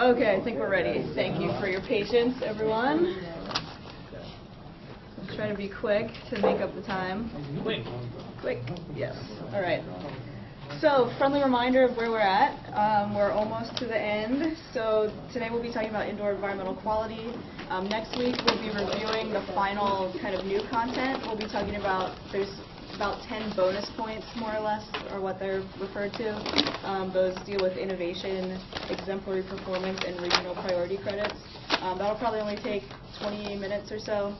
Okay, I think we're ready. Thank you for your patience, everyone. Let's try to be quick to make up the time. Quick. Quick, yes. All right. So, friendly reminder of where we're at. We're almost to the end. So today we'll be talking about indoor environmental quality. Next week we'll be reviewing the final kind of new content. We'll be talking about, there's about 10 bonus points, more or less, or what they're referred to. Those deal with innovation, exemplary performance, and regional priority credits. That'll probably only take 20 minutes or so,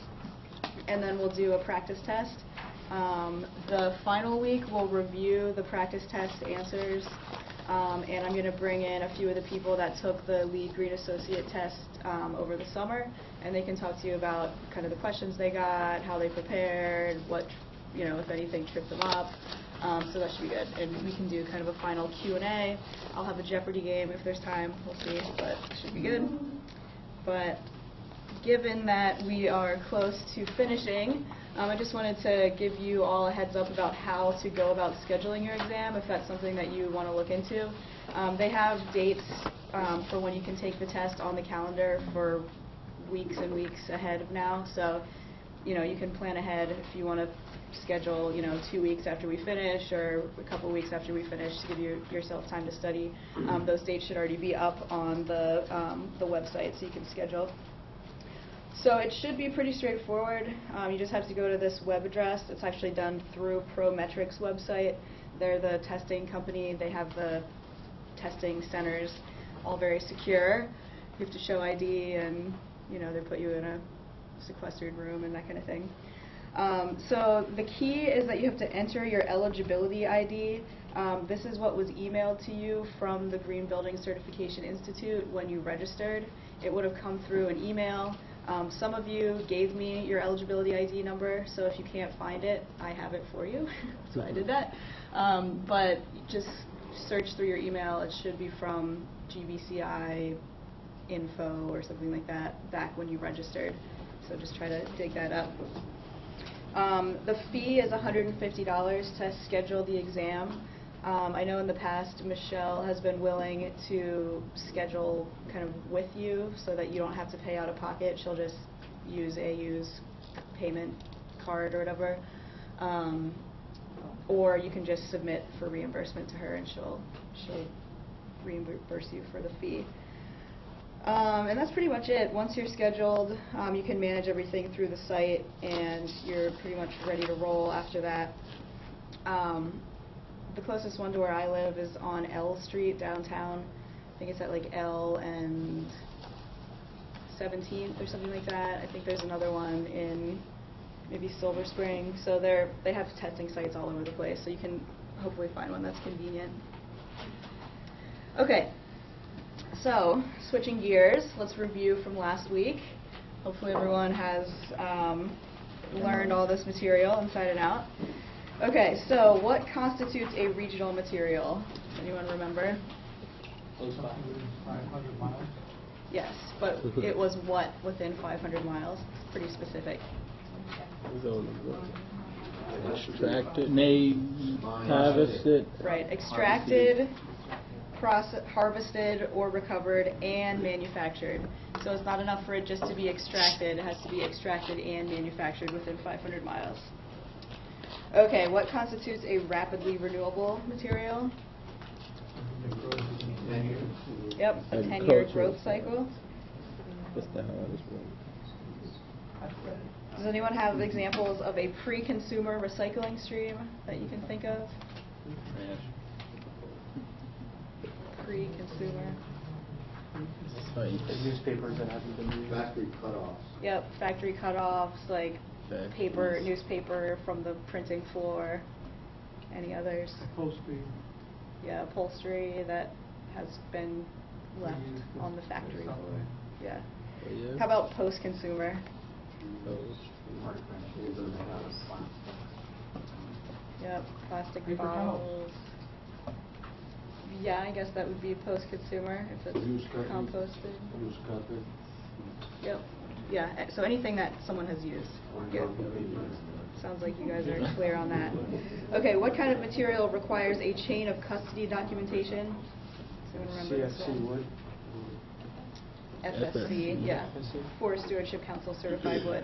and then we'll do a practice test. The final week we'll review the practice test answers, and I'm going to bring in a few of the people that took the LEED Green Associate test over the summer, and they can talk to you about kind of the questions they got, how they prepared, what, you know, if anything tripped them up. So that should be good. And we can do kind of a final Q&A. I'll have a Jeopardy game if there's time. We'll see, but it should be good. But given that we are close to finishing, I just wanted to give you all a heads up about how to go about scheduling your exam, if that's something that you want to look into. They have dates for when you can take the test on the calendar for weeks and weeks ahead of now. So, you know, you can plan ahead if you want to schedule, you know, 2 weeks after we finish or a couple weeks after we finish to give yourself time to study. Those dates should already be up on the website, so you can schedule. So it should be pretty straightforward. You just have to go to this web address. It's actually done through Prometrics website. They're the testing company. They have the testing centers, all very secure. You have to show ID, and you know, they put you in a sequestered room and that kind of thing. So the key is that you have to enter your eligibility ID. This is what was emailed to you from the Green Building Certification Institute when you registered. It would have come through an email. Some of you gave me your eligibility ID number, so if you can't find it, I have it for you. So I did that. But just search through your email. It should be from GBCI info or something like that back when you registered. So just try to dig that up. The fee is $150 to schedule the exam. I know in the past Michelle has been willing to schedule kind of with you so that you don't have to pay out of pocket. She'll just use AU's payment card or whatever. Or you can just submit for reimbursement to her and she'll reimburse you for the fee. And that's pretty much it. Once you're scheduled, you can manage everything through the site, and you're pretty much ready to roll after that. The closest one to where I live is on L Street downtown. I think it's at like L and 17th or something like that. I think there's another one in maybe Silver Spring. So they have testing sites all over the place, so you can hopefully find one that's convenient. Okay. So, switching gears, let's review from last week. Hopefully everyone has learned all this material inside and out. Okay, so what constitutes a regional material? Anyone remember? 500 miles? Yes, but it was what within 500 miles? It's pretty specific. Extracted, made, harvested. Right, extracted, harvested or recovered and manufactured. So it's not enough for it just to be extracted. It has to be extracted and manufactured within 500 miles. Okay, what constitutes a rapidly renewable material? Yep, a 10-year growth cycle. That's the hardest one. Does anyone have examples of a pre-consumer recycling stream that you can think of? Pre-consumer. Newspapers that haven't been used. Factory cutoffs. Yep, factory cutoffs, like paper, newspaper from the printing floor. Any others? Upholstery. Yeah, upholstery that has been left on the factory floor. Yeah. How about post-consumer? Yep, plastic Paper bottles. Yeah, I guess that would be post-consumer if it's composted. Used cotton. Yep. Yeah, so anything that someone has used. Good. Sounds like you guys are clear on that. Okay, what kind of material requires a chain of custody documentation? Does anyone remember this CFC one? wood. FSC, yeah, Forest Stewardship Council certified wood.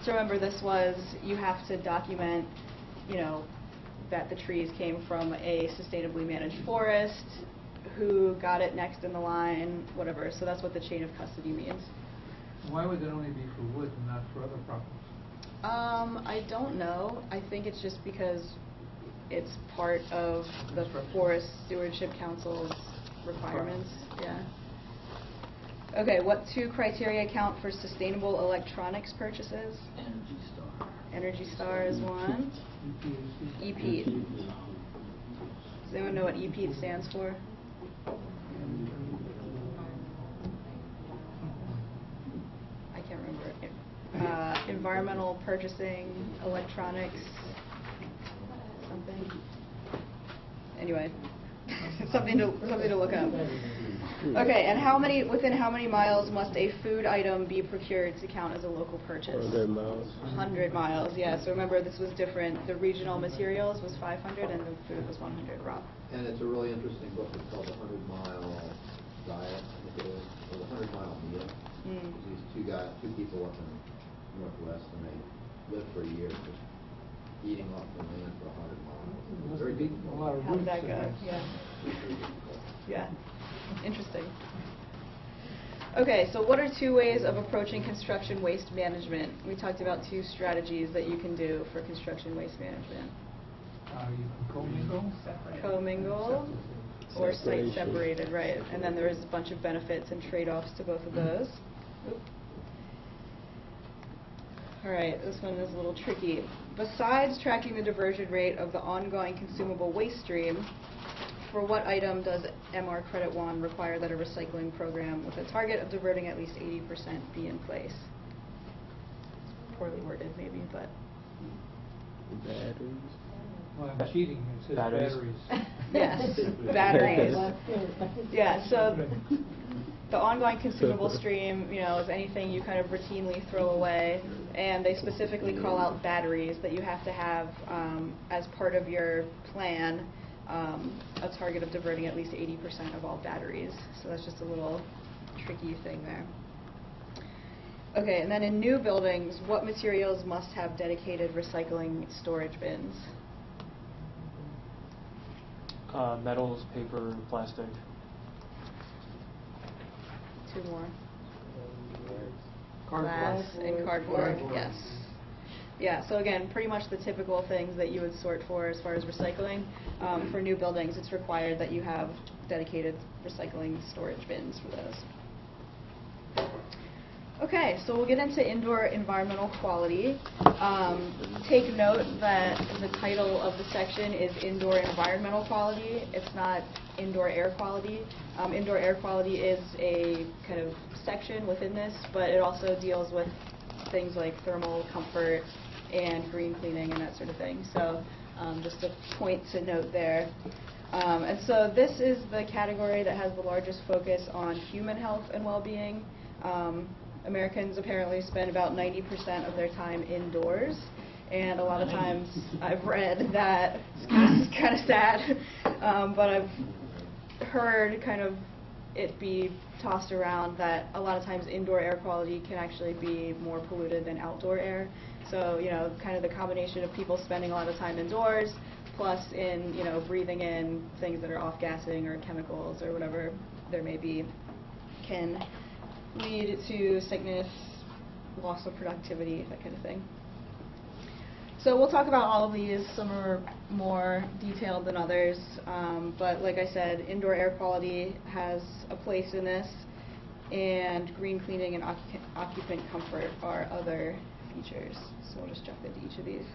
So remember, this was, you have to document, you know, that the trees came from a sustainably managed forest, who got it next in the line, whatever. So that's what the chain of custody means. Why would it only be for wood and not for other properties? I don't know. I think it's just because it's part of the Forest Stewardship Council's requirements. Yeah. Okay, what 2 criteria count for sustainable electronics purchases? Energy Star. Energy Star is one. EPEAT. Does anyone know what EPEAT stands for? I can't remember. Environmental Purchasing, Electronics, something. Anyway, something to look up. Okay, and within how many miles must a food item be procured to count as a local purchase? 100 miles. 100 miles, yeah. So remember, this was different. The regional materials was 500 and the food was 100, Rob. And it's a really interesting book. It's called The 100-Mile Diet, I think it is, or The 100-Mile Meal. These two people up in Northwest, and they lived for a year just eating off the land for 100 miles. Very deep. How did that go? Yeah. Yeah. Interesting. Okay, so what are 2 ways of approaching construction waste management? We talked about 2 strategies that you can do for construction waste management. You can commingle. Commingle or site separated, right. And then there is a bunch of benefits and trade-offs to both of those. Oop. All right, this one is a little tricky. Besides tracking the diversion rate of the ongoing consumable waste stream, for what item does MR Credit One require that a recycling program with a target of diverting at least 80% be in place? Poorly worded, maybe, but. Batteries. Well, I'm cheating. It says batteries. Yes, batteries. Yeah, so the ongoing consumable stream, you know, is anything you kind of routinely throw away, and they specifically call out batteries that you have to have as part of your plan. A target of diverting at least 80% of all batteries. So that's just a little tricky thing there. Okay, and then in new buildings, what materials must have dedicated recycling storage bins? Metals, paper, plastic. 2 more. Cardboard. Glass and cardboard, yes. Yeah, so again, pretty much the typical things that you would sort for as far as recycling. For new buildings, it's required that you have dedicated recycling storage bins for those. Okay, so we'll get into indoor environmental quality. Take note that the title of the section is Indoor Environmental Quality. It's not Indoor Air Quality. Indoor air quality is a kind of section within this, but it also deals with things like thermal comfort and green cleaning and that sort of thing. So just a point to note there. And so this is the category that has the largest focus on human health and well-being. Americans apparently spend about 90% of their time indoors, and a lot of times I've read that, it's kind of sad, but I've heard kind of it be tossed around that a lot of times indoor air quality can actually be more polluted than outdoor air. So, you know, kind of the combination of people spending a lot of time indoors, plus in, you know, breathing in things that are off-gassing or chemicals or whatever there may be, can lead to sickness, loss of productivity, that kind of thing. So we'll talk about all of these. Some are more detailed than others, but like I said, indoor air quality has a place in this, and green cleaning and occupant comfort are other features. So we'll just jump into each of these.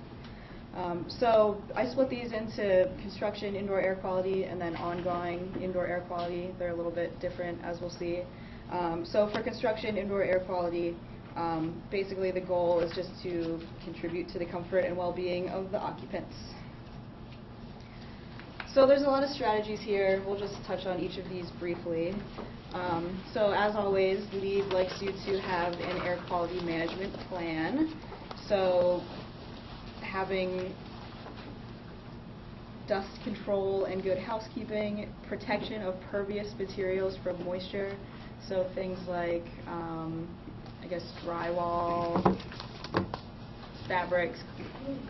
So I split these into construction indoor air quality and then ongoing indoor air quality. They're a little bit different, as we'll see. So for construction indoor air quality, basically the goal is just to contribute to the comfort and well-being of the occupants. So there's a lot of strategies here. We'll just touch on each of these briefly. So as always, LEED likes you to have an air quality management plan. So having dust control and good housekeeping, protection of pervious materials from moisture. So things like, I guess, drywall, fabrics,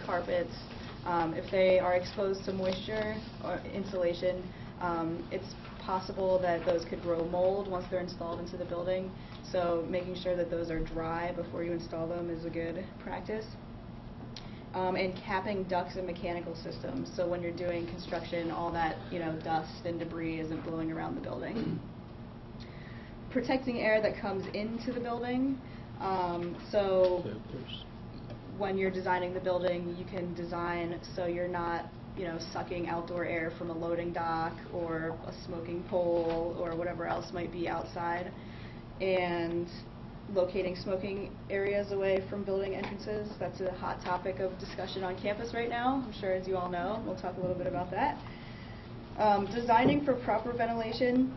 carpets. If they are exposed to moisture or insulation, it's possible that those could grow mold once they're installed into the building. So making sure that those are dry before you install them is a good practice. And capping ducts and mechanical systems. So when you're doing construction, all that dust and debris isn't blowing around the building. Protecting air that comes into the building. So Filters. when you're designing the building, you can design so you're not sucking outdoor air from a loading dock or a smoking pole or whatever else might be outside. And locating smoking areas away from building entrances. That's a hot topic of discussion on campus right now, I'm sure, as you all know. We'll talk a little bit about that. Designing for proper ventilation.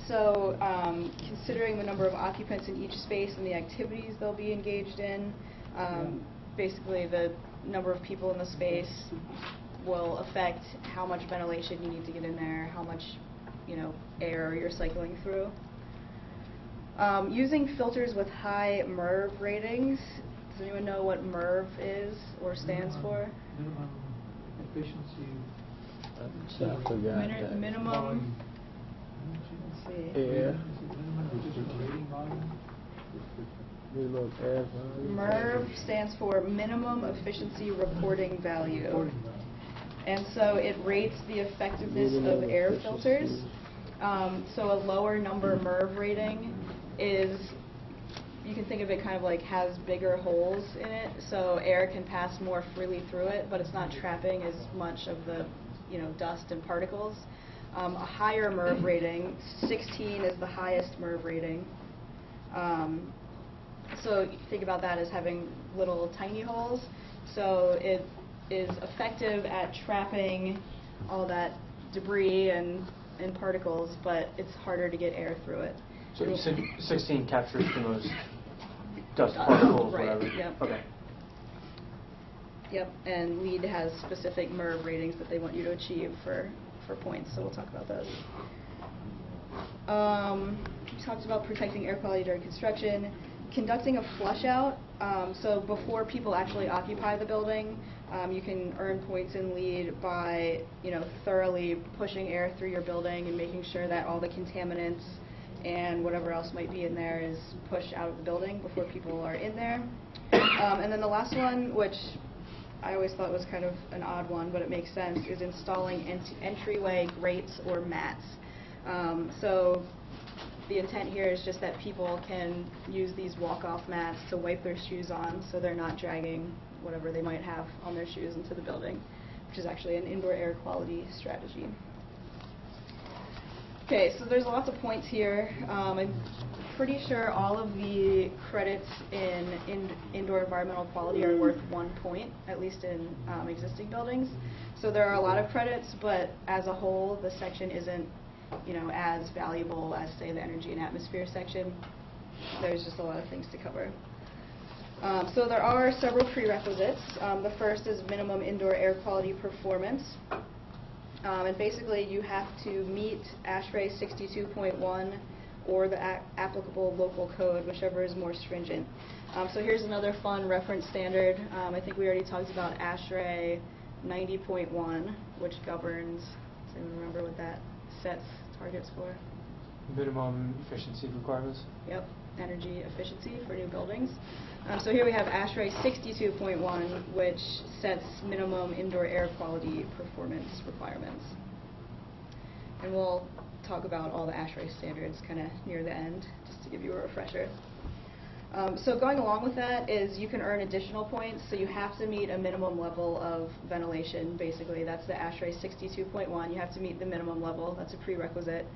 So considering the number of occupants in each space and the activities they'll be engaged in. Basically, the number of people in the space will affect how much ventilation you need to get in there, how much air you're cycling through. Using filters with high MERV ratings. Does anyone know what MERV is or stands for? Minimum efficiency. I forgot that. Minimum. Let's see. Air. Minimum efficient rating volume. Minimum air volume. MERV stands for Minimum Efficiency Reporting Value. Reporting value. And so it rates the effectiveness of air filters. So a lower number MERV rating is, you can think of it kind of like has bigger holes in it, so air can pass more freely through it, but it's not trapping as much of the dust and particles. A higher MERV rating, 16 is the highest MERV rating. So think about that as having little tiny holes. So it is effective at trapping all that debris and particles, but it's harder to get air through it. So you said 16 captures the most dust particles, right, whatever. yep. Okay. Yep, and LEED has specific MERV ratings that they want you to achieve for points, so we'll talk about those. We talked about protecting air quality during construction, conducting a flush out. So before people actually occupy the building, you can earn points in LEED by thoroughly pushing air through your building and making sure that all the contaminants and whatever else might be in there is pushed out of the building before people are in there. And then the last one, which I always thought was kind of an odd one, but it makes sense, is installing entryway grates or mats. So the intent here is just that people can use these walk-off mats to wipe their shoes on so they're not dragging whatever they might have on their shoes into the building, which is actually an indoor air quality strategy. Okay, so there's lots of points here. I'm pretty sure all of the credits in indoor environmental quality are worth 1 point, at least in existing buildings. So there are a lot of credits, but as a whole, the section isn't as valuable as, say, the energy and atmosphere section. There's just a lot of things to cover. So there are several prerequisites. The first is minimum indoor air quality performance. And basically, you have to meet ASHRAE 62.1 or the applicable local code, whichever is more stringent. So here's another fun reference standard. I think we already talked about ASHRAE 90.1, which governs, does anyone remember what that sets targets for? Minimum efficiency requirements? Yep, energy efficiency for new buildings. So here we have ASHRAE 62.1, which sets minimum indoor air quality performance requirements. And we'll talk about all the ASHRAE standards kind of near the end, just to give you a refresher. So going along with that is you can earn additional points, so you have to meet a minimum level of ventilation, basically. That's the ASHRAE 62.1. You have to meet the minimum level. That's a prerequisite.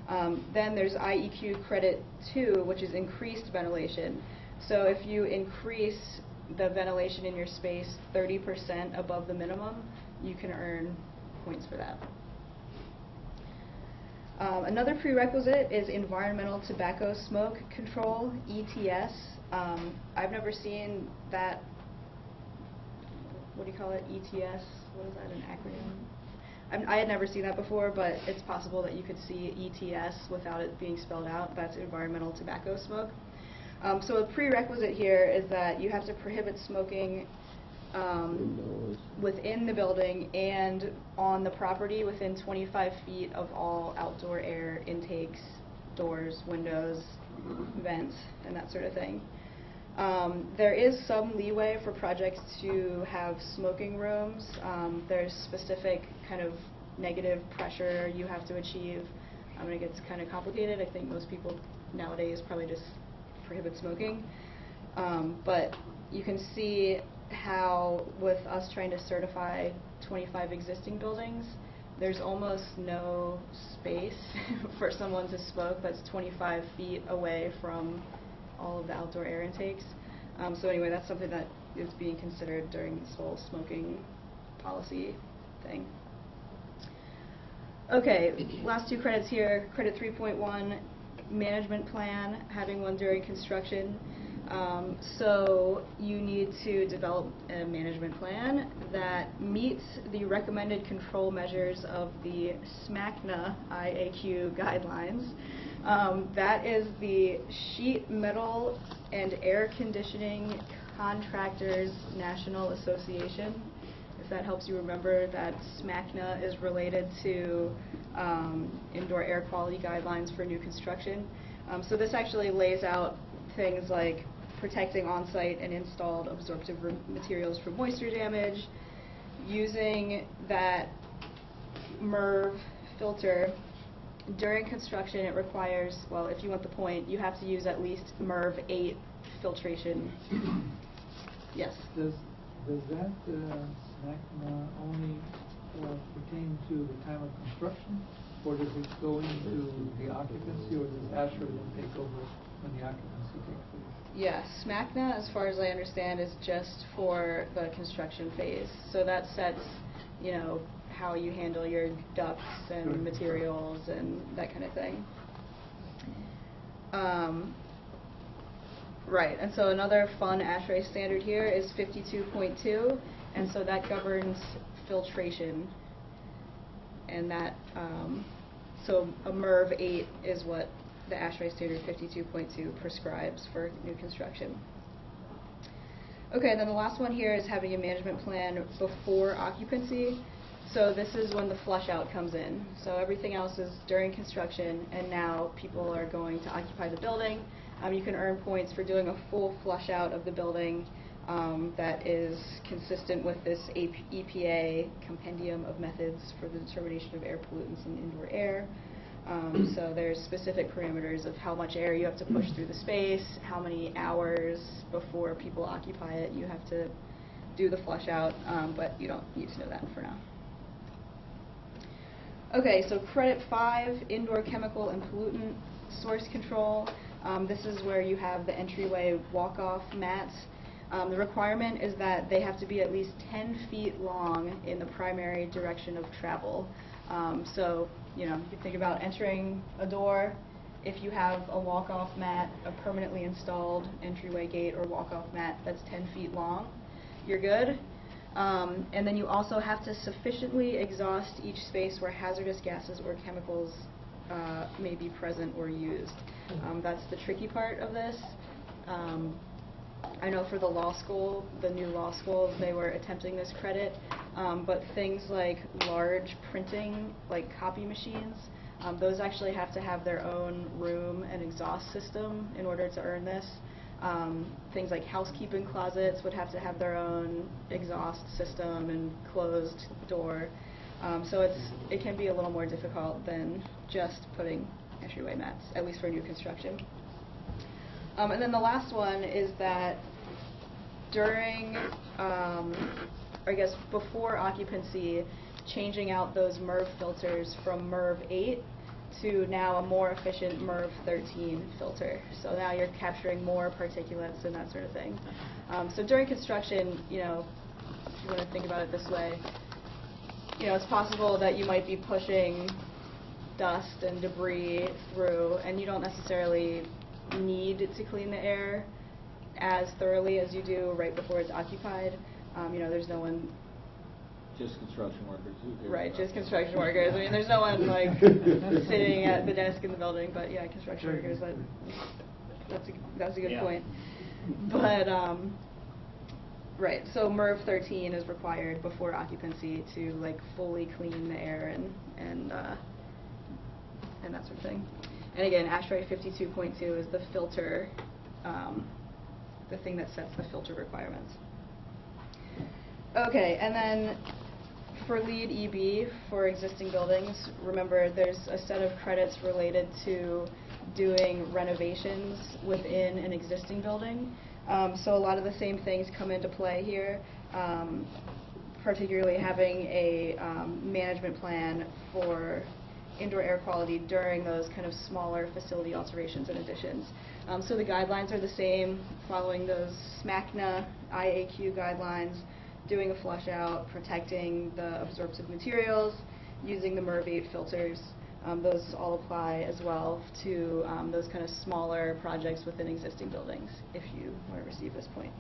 Then there's IEQ Credit 2, which is increased ventilation. So if you increase the ventilation in your space 30% above the minimum, you can earn points for that. Another prerequisite is environmental tobacco smoke control, ETS. I've never seen that, what do you call it, ETS? What is that, an acronym? I had never seen that before, but it's possible that you could see ETS without it being spelled out. That's environmental tobacco smoke. So a prerequisite here is that you have to prohibit smoking within the building and on the property within 25 feet of all outdoor air intakes, doors, windows, vents, and that sort of thing. There is some leeway for projects to have smoking rooms. There's specific kind of negative pressure you have to achieve. And it gets kind of complicated. I think most people nowadays probably just prohibit smoking. But you can see how with us trying to certify 25 existing buildings, there's almost no space for someone to smoke that's 25 feet away from all of the outdoor air intakes. So anyway, that's something that is being considered during this whole smoking policy thing. Okay, last two credits here. Credit 3.1, management plan, having one during construction. So you need to develop a management plan that meets the recommended control measures of the SMACNA IAQ guidelines. That is the Sheet Metal and Air Conditioning Contractors National Association. If that helps you remember that SMACNA is related to indoor air quality guidelines for new construction. So this actually lays out things like protecting on-site and installed absorptive materials from moisture damage, using that MERV filter. During construction, it requires, well, if you want the point, you have to use at least MERV 8 filtration. Yes? Does that SMACNA only pertain to the time of construction, or does it go into the occupancy, or does ASHRAE then take over when the occupancy takes place? Yeah, SMACNA, as far as I understand, is just for the construction phase. So that sets, you know, how you handle your ducts and materials and that kind of thing. Right, and so another fun ASHRAE standard here is 52.2, and so that governs filtration. And that, so a MERV 8 is what the ASHRAE standard 52.2 prescribes for new construction. Okay, then the last one here is having a management plan before occupancy. So this is when the flush out comes in. So everything else is during construction, and now people are going to occupy the building. You can earn points for doing a full flush out of the building that is consistent with this EPA compendium of methods for the determination of air pollutants in indoor air. So there's specific parameters of how much air you have to push through the space, how many hours before people occupy it you have to do the flush out, but you don't need to know that for now. Okay, so credit 5, indoor chemical and pollutant source control. This is where you have the entryway walk-off mats. The requirement is that they have to be at least 10 feet long in the primary direction of travel. So, you know, you can think about entering a door. If you have a walk-off mat, a permanently installed entryway gate or walk-off mat that's 10 feet long, you're good. And then you also have to sufficiently exhaust each space where hazardous gases or chemicals may be present or used. That's the tricky part of this. I know for the law school, the new law schools, they were attempting this credit, but things like large printing, like copy machines, those actually have to have their own room and exhaust system in order to earn this. Things like housekeeping closets would have to have their own exhaust system and closed door. So it can be a little more difficult than just putting entryway mats, at least for new construction. And then the last one is that during, or I guess before occupancy, changing out those MERV filters from MERV 8 to now a more efficient MERV 13 filter. So now you're capturing more particulates and that sort of thing. So during construction, you know, if you want to think about it this way, you know, it's possible that you might be pushing dust and debris through, and you don't necessarily need to clean the air as thoroughly as you do right before it's occupied. You know, there's no one Just construction workers. Who cares Right, about just that? construction workers. I mean, there's no one like sitting at the desk in the building, but yeah, construction workers. That's a good Yeah. point. But right, so MERV 13 is required before occupancy to like fully clean the air and that sort of thing. And again, ASHRAE 52.2 is the filter, the thing that sets the filter requirements. Okay, and then for LEED EB for existing buildings, remember there's a set of credits related to doing renovations within an existing building. So a lot of the same things come into play here, particularly having a management plan for indoor air quality during those kind of smaller facility alterations and additions. So the guidelines are the same, following those SMACNA IAQ guidelines, doing a flush out, protecting the absorptive materials, using the MERV 8 filters. Those all apply as well to those kind of smaller projects within existing buildings, if you want to receive this point.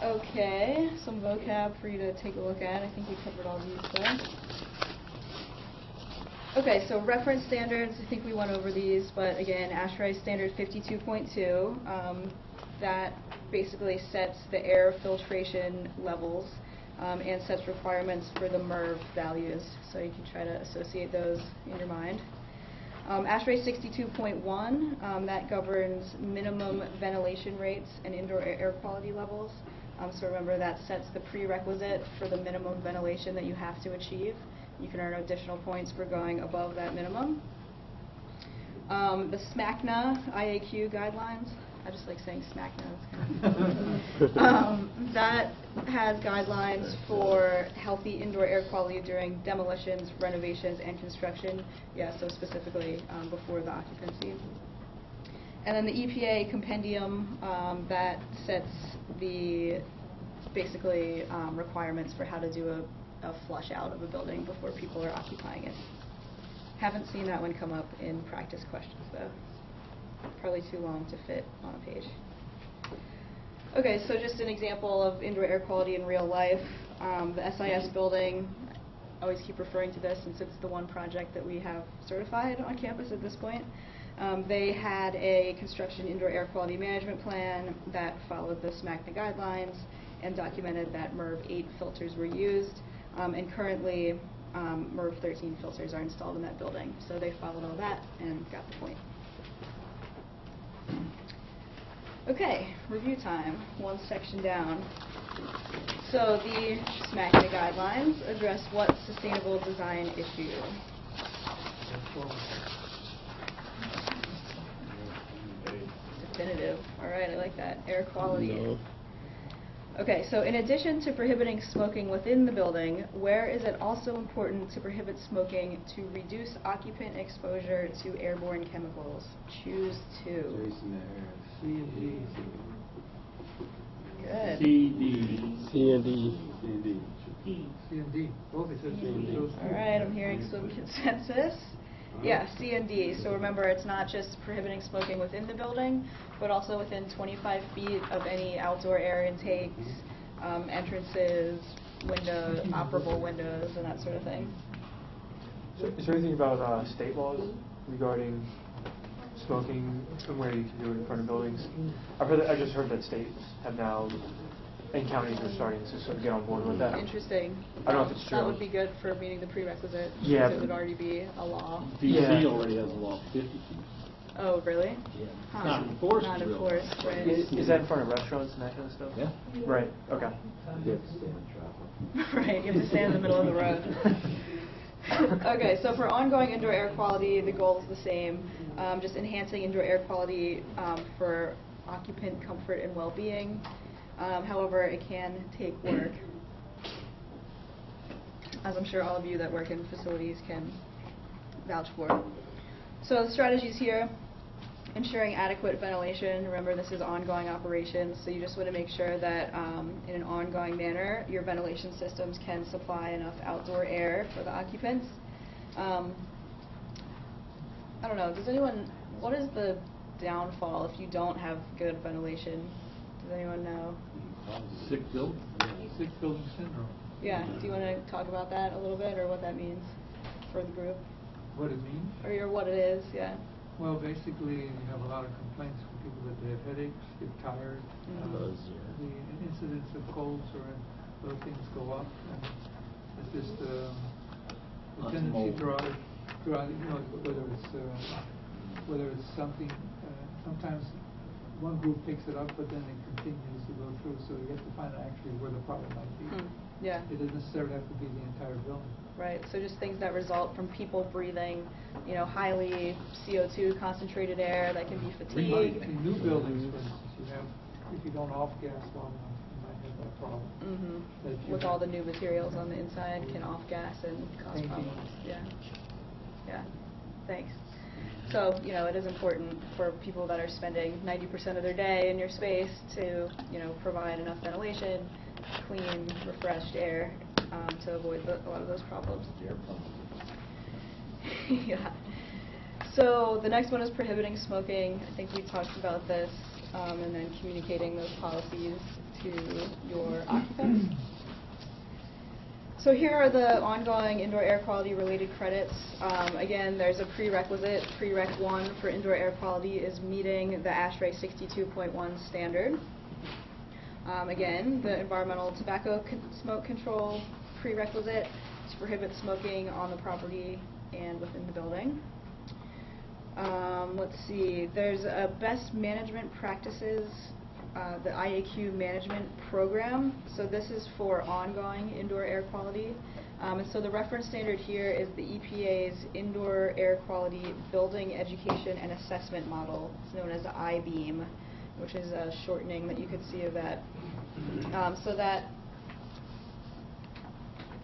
Okay, some vocab for you to take a look at. I think we covered all these though. Okay, so reference standards, I think we went over these, but again, ASHRAE standard 52.2, that basically sets the air filtration levels and sets requirements for the MERV values, so you can try to associate those in your mind. ASHRAE 62.1, that governs minimum ventilation rates and indoor air quality levels. So remember, that sets the prerequisite for the minimum ventilation that you have to achieve. You can earn additional points for going above that minimum. The SMACNA IAQ guidelines, I just like saying SMACNA. It's kind of that has guidelines for healthy indoor air quality during demolitions, renovations, and construction. Yeah, so specifically before the occupancy. And then the EPA compendium that sets the basically requirements for how to do a flush out of a building before people are occupying it. Haven't seen that one come up in practice questions though. Probably too long to fit on a page. Okay, so just an example of indoor air quality in real life. The SIS building, I always keep referring to this since it's the one project that we have certified on campus at this point. They had a construction indoor air quality management plan that followed the SMACNA guidelines and documented that MERV 8 filters were used. And currently, MERV 13 filters are installed in that building. So they followed all that and got the point. Okay, review time, one section down. So the SMACNA guidelines address what sustainable design issue? Definitive. All right, I like that. Air quality. No. Okay, so in addition to prohibiting smoking within the building, where is it also important to prohibit smoking to reduce occupant exposure to airborne chemicals? Choose two. C and D. Good. C, D. C and D. C and D. C and D. Both it says those two. All right, I'm hearing some consensus. Yeah, C and D. So remember, it's not just prohibiting smoking within the building, but also within 25 feet of any outdoor air intakes, entrances, operable windows, and that sort of thing. So is there anything about state laws regarding smoking and where you can do it in front of buildings? I just heard that states have now, and counties are starting to sort of get on board with that. Interesting. I don't know if it's true. That would be good for meeting the prerequisite. Yeah, Because it but- would already be a law. DC already has a law of 50 feet. Oh, really? Yeah. Huh. Not enforced. Not really. enforced, right. Is that in front of restaurants and that kind of stuff? Yeah. Right, okay. You have to stay in traffic. Right, you have to stand in the middle of the road. Okay, so for ongoing indoor air quality, the goal is the same. Just enhancing indoor air quality for occupant comfort and well-being. However, it can take work, as I'm sure all of you that work in facilities can vouch for. So the strategies here: ensuring adequate ventilation. Remember, this is ongoing operations, so you just want to make sure that in an ongoing manner, your ventilation systems can supply enough outdoor air for the occupants. I don't know, what is the downfall if you don't have good ventilation? Does anyone know? Sick building. Sick building syndrome. Yeah, do you want to talk about that a little bit, or what that means for the group? What it means? Or what it is, yeah. Well, basically, you have a lot of complaints from people that they have headaches, get tired. The incidence of colds or those things go up, and it's just the tendency throughout, you know, whether it's something. Sometimes one group picks it up, but then it continues to go through. So you have to find out actually where the problem might be. Yeah. It doesn't necessarily have to be the entire building. Right, so just things that result from people breathing, you know, highly CO2 concentrated air that can be fatigue. In new buildings, for instance, if you don't off-gas long enough, you might have that problem. With all the new materials on the inside, can off-gas and cause problems. Yeah. Yeah, thanks. So, you know, it is important for people that are spending 90% of their day in your space to, you know, provide enough ventilation, clean, refreshed air to avoid a lot of those problems. Yeah. So the next one is prohibiting smoking. I think we talked about this, and then communicating those policies to your occupants. So here are the ongoing indoor air quality related credits. Again, there's a prerequisite. Prereq 1 for indoor air quality is meeting the ASHRAE 62.1 standard. Again, the environmental tobacco smoke control prerequisite to prohibit smoking on the property and within the building. Let's see, there's a best management practices, the IAQ management program. So this is for ongoing indoor air quality. And so the reference standard here is the EPA's Indoor Air Quality Building Education and Assessment Model. It's known as I-BEAM, which is a shortening that you could see of that. So that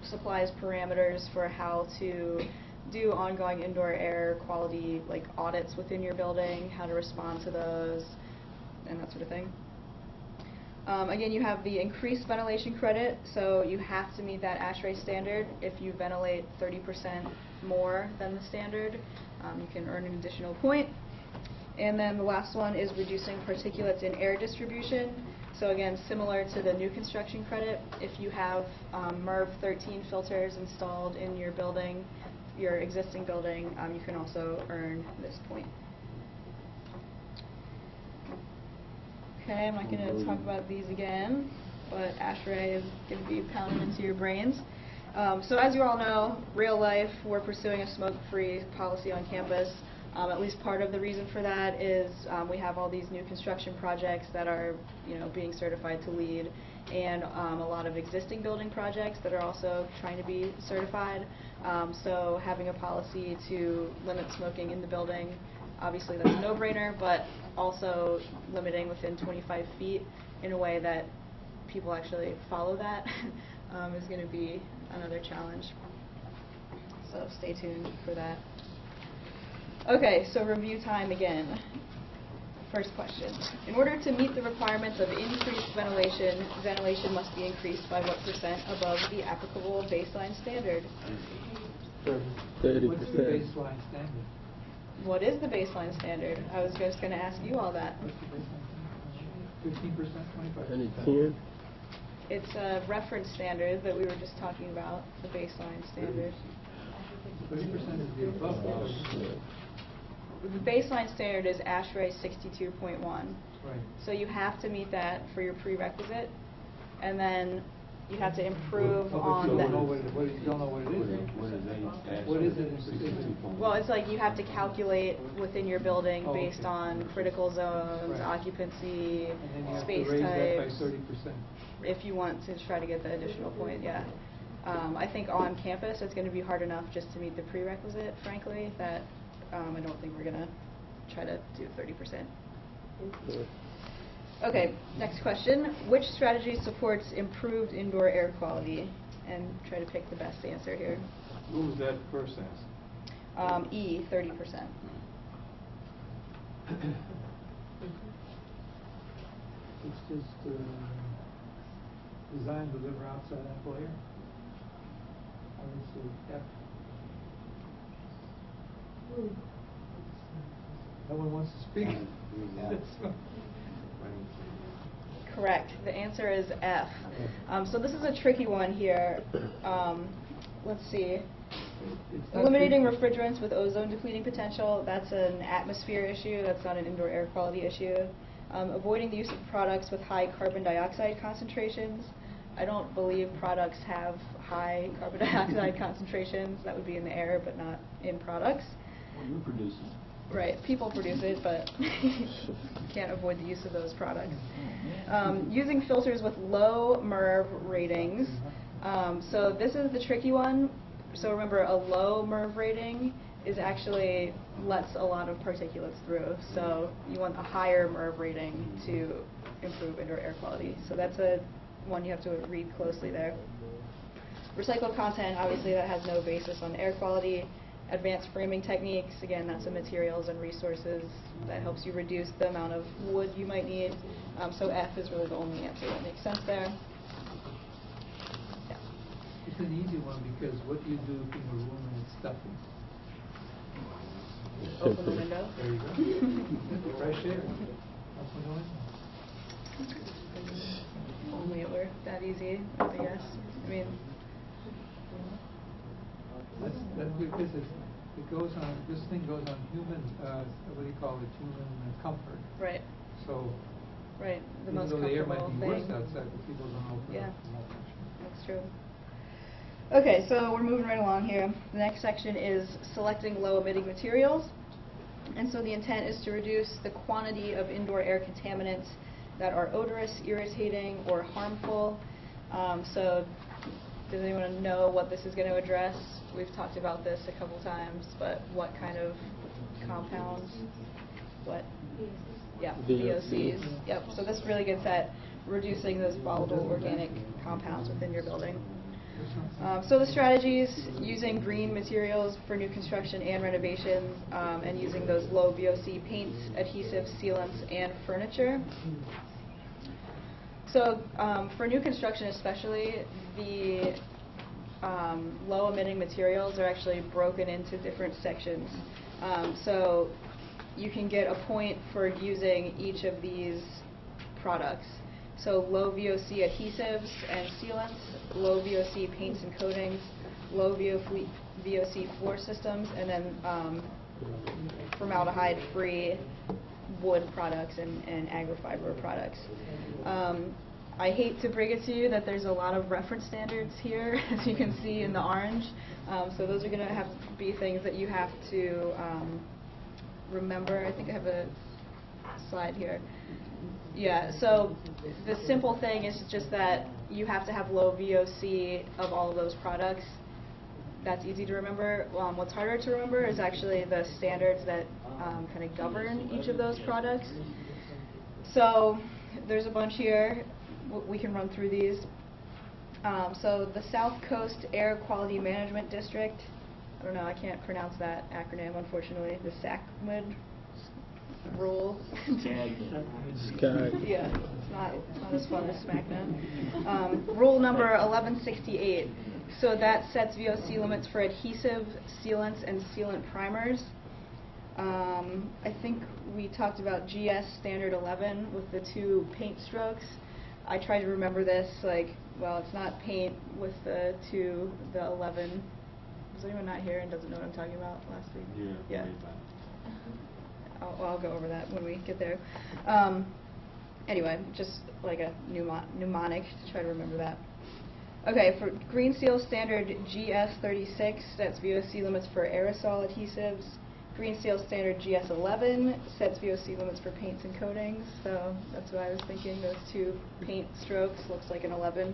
supplies parameters for how to do ongoing indoor air quality, like audits within your building, how to respond to those, and that sort of thing. Again, you have the increased ventilation credit, so you have to meet that ASHRAE standard. If you ventilate 30% more than the standard, you can earn an additional point. And then the last one is reducing particulates in air distribution. So again, similar to the new construction credit, if you have MERV 13 filters installed in your building, your existing building, you can also earn this point. Okay, I'm not going to talk about these again, but ASHRAE is going to be pounded into your brains. So as you all know, real life, we're pursuing a smoke-free policy on campus. At least part of the reason for that is we have all these new construction projects that are, you know, being certified to LEED, and a lot of existing building projects that are also trying to be certified. So having a policy to limit smoking in the building, obviously that's a no-brainer, but also limiting within 25 feet in a way that people actually follow that is going to be another challenge. So stay tuned for that. Okay, so review time again. First question. In order to meet the requirements of increased ventilation, ventilation must be increased by what percent above the applicable baseline standard? 30%. What's the baseline standard? What is the baseline standard? I was just going to ask you all that. What's the baseline standard? 15%, 25%? Any 10? It's a reference standard that we were just talking about, the baseline standard. 30% is the above. The baseline standard is ASHRAE 62.1. Right. So you have to meet that for your prerequisite, and then you have to improve on You that. don't know what it is. What is it in particular? Well, it's like you have to calculate within your building based on critical zones, Right. occupancy, And then you have space to raise that by types, 30%. if you want to try to get the additional point, yeah. I think on campus it's going to be hard enough just to meet the prerequisite, frankly, that I don't think we're going to try to do 30%. Okay, next question. Which strategy supports improved indoor air quality? And try to pick the best answer here. What was that first answer? E, 30%. It's just designed to deliver outside ample air. I would say F. No one wants to speak. correct. The answer is F. So this is a tricky one here. Let's see. It's not Eliminating tricky. refrigerants with ozone depleting potential, that's an atmosphere issue, that's not an indoor air quality issue. Avoiding the use of products with high carbon dioxide concentrations. I don't believe products have high carbon dioxide concentrations. That would be in the air, but not in products. Well, you produce it. Right, people produce it, but can't avoid the use of those products. Using filters with low MERV ratings. So this is the tricky one. So remember, a low MERV rating is actually lets a lot of particulates through. So you want a higher MERV rating to improve indoor air quality. So that's a one you have to read closely there. Recycled content, obviously that has no basis on air quality. Advanced framing techniques, again, that's the materials and resources that helps you reduce the amount of wood you might need. So F is really the only answer that makes sense there. Yeah. It's an easy one because what do you do in a room and it's stuffy? Open the window. There you go. Fresh air. Open the window. Only it were that easy, I guess. I mean, That's because it goes on, this thing goes on human, what do you call it, human comfort. right, So, right. The even most though the air comfortable might be worse thing. outside, but people don't open Yeah. up for that much. That's true. Okay, so we're moving right along here. The next section is selecting low-emitting materials. And so the intent is to reduce the quantity of indoor air contaminants that are odorous, irritating, or harmful. So does anyone know what this is going to address? We've talked about this a couple times, but what kind of compounds? What? Yeah, VOCs. Yep, so this really gets at reducing those volatile organic compounds within your building. So the strategies, using green materials for new construction and renovations, and using those low VOC paints, adhesives, sealants, and furniture. So for new construction especially, the low-emitting materials are actually broken into different sections. So you can get a point for using each of these products. So low VOC adhesives and sealants, low VOC paints and coatings, low VOC floor systems, and then formaldehyde-free wood products and agri-fiber products. I hate to break it to you that there's a lot of reference standards here, as you can see in the orange. So those are going to have to be things that you have to remember. I think I have a slide here. Yeah, so the simple thing is just that you have to have low VOC of all of those products. That's easy to remember. What's harder to remember is actually the standards that kind of govern each of those products. So there's a bunch here. We can run through these. So the South Coast Air Quality Management District, I don't know, I can't pronounce that acronym, unfortunately. The SMACNA rule. Yeah, it's not as fun as SMACNA. Rule number 1168. So that sets VOC limits for adhesive, sealants, and sealant primers. I think we talked about GS Standard 11 with the 2 paint strokes. I tried to remember this, like, well, it's not paint with the 11. Was anyone not here and doesn't know what I'm talking about last week? Yeah. I'll go over that when we get there. Anyway, just like a mnemonic to try to remember that. Okay, for Green Seal Standard GS36, that's VOC limits for aerosol adhesives. Green Seal Standard GS11 sets VOC limits for paints and coatings. So that's what I was thinking. Those 2 paint strokes looks like an 11.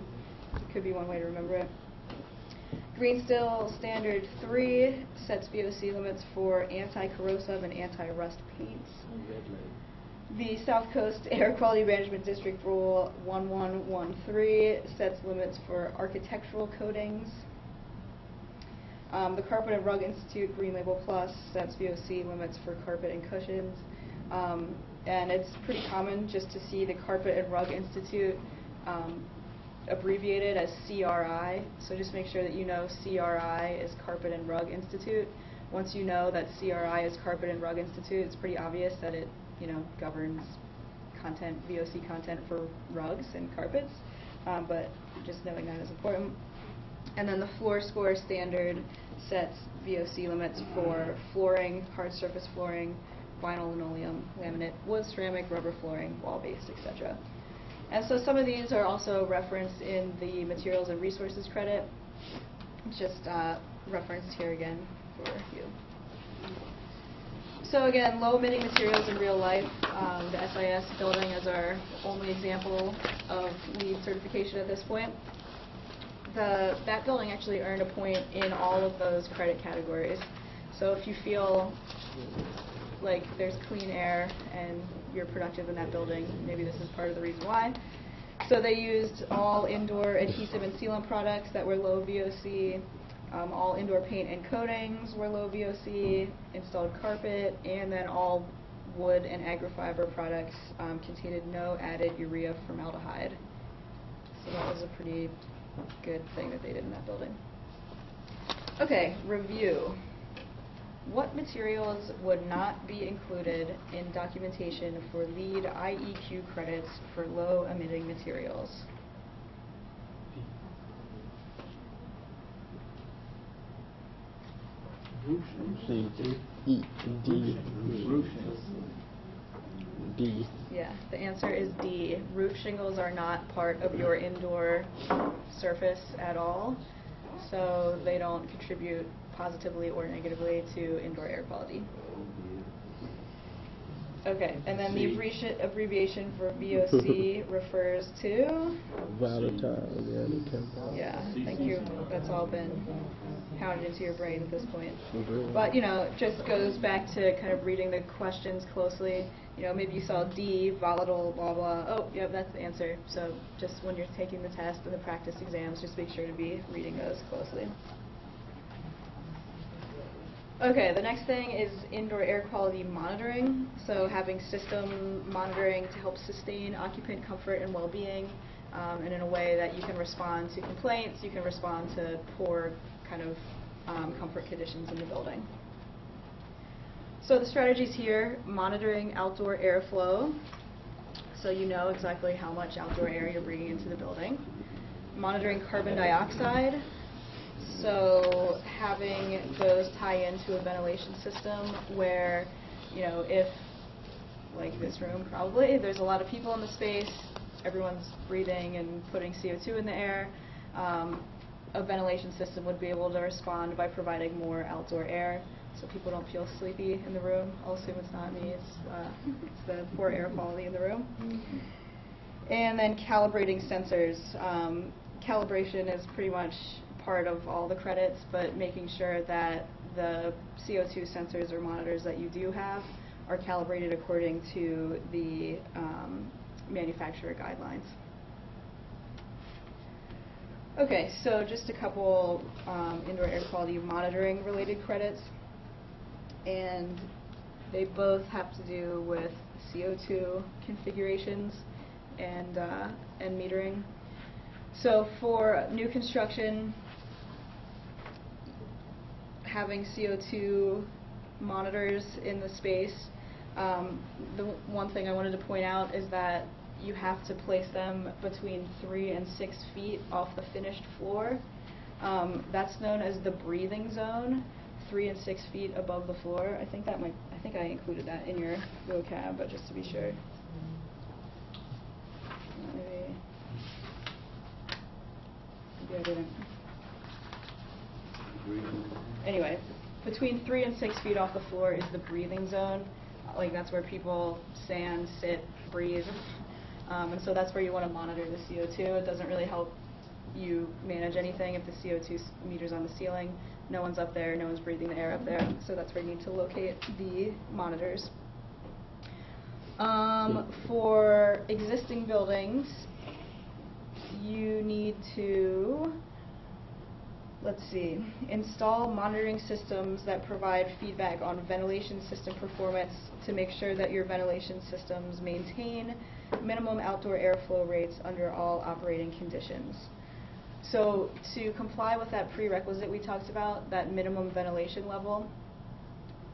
It could be one way to remember it. Green Seal Standard 3 sets VOC limits for anti-corrosive and anti-rust paints. The South Coast Air Quality Management District Rule 1113 sets limits for architectural coatings. The Carpet and Rug Institute Green Label Plus sets VOC limits for carpet and cushions. And it's pretty common just to see the Carpet and Rug Institute abbreviated as CRI. So just make sure that you know CRI is Carpet and Rug Institute. Once you know that CRI is Carpet and Rug Institute, it's pretty obvious that it, governs content, VOC content for rugs and carpets, but just knowing that is important. And then the floor score standard sets VOC limits for flooring, hard surface flooring, vinyl, linoleum, laminate, wood, ceramic, rubber flooring, wall-based, etc. And so some of these are also referenced in the materials and resources credit. It's just referenced here again for you. So again, low-emitting materials in real life. The SIS building is our only example of LEED certification at this point. That building actually earned a point in all of those credit categories. So if you feel like there's clean air and you're productive in that building, maybe this is part of the reason why. So they used all indoor adhesive and sealant products that were low VOC, all indoor paint and coatings were low VOC, installed carpet, and then all wood and agri-fiber products contained no added urea formaldehyde. So that was a pretty good thing that they did in that building. Okay, review. What materials would not be included in documentation for LEED IEQ credits for low-emitting materials? D. Yeah, the answer is D. Roof shingles are not part of your indoor surface at all, so they don't contribute positively or negatively to indoor air quality. Okay, and then the abbreviation for VOC refers to? Volatile organic compound. Yeah, thank you. That's all been pounded into your brain at this point. Good. But, you know, it just goes back to kind of reading the questions closely. You know, maybe you saw D, volatile, blah, blah. Oh, yeah, that's the answer. So just when you're taking the test and the practice exams, just make sure to be reading those closely. Okay, the next thing is indoor air quality monitoring. So having system monitoring to help sustain occupant comfort and well-being, and in a way that you can respond to complaints, you can respond to poor kind of comfort conditions in the building. So the strategies here: monitoring outdoor airflow, so you know exactly how much outdoor air you're bringing into the building. Monitoring carbon dioxide. So having those tie into a ventilation system where, you know, if, like this room probably, there's a lot of people in the space, everyone's breathing and putting CO2 in the air, a ventilation system would be able to respond by providing more outdoor air so people don't feel sleepy in the room. I'll assume it's not me, it's the poor air quality in the room. And then calibrating sensors. Calibration is pretty much part of all the credits, but making sure that the CO2 sensors or monitors that you do have are calibrated according to the manufacturer guidelines. Okay, so just a couple indoor air quality monitoring related credits, and they both have to do with CO2 configurations and metering. So for new construction, having CO2 monitors in the space, the one thing I wanted to point out is that you have to place them between 3 and 6 feet off the finished floor. That's known as the breathing zone, 3 and 6 feet above the floor. I think I included that in your vocab, but just to be sure. Maybe I didn't. Anyway, between 3 and 6 feet off the floor is the breathing zone. Like, that's where people stand, sit, breathe. And so that's where you want to monitor the CO2. It doesn't really help you manage anything if the CO2 meter's on the ceiling. No one's up there, no one's breathing the air up there. So that's where you need to locate the monitors. For existing buildings, you need to, let's see, install monitoring systems that provide feedback on ventilation system performance to make sure that your ventilation systems maintain minimum outdoor airflow rates under all operating conditions. So to comply with that prerequisite we talked about, that minimum ventilation level,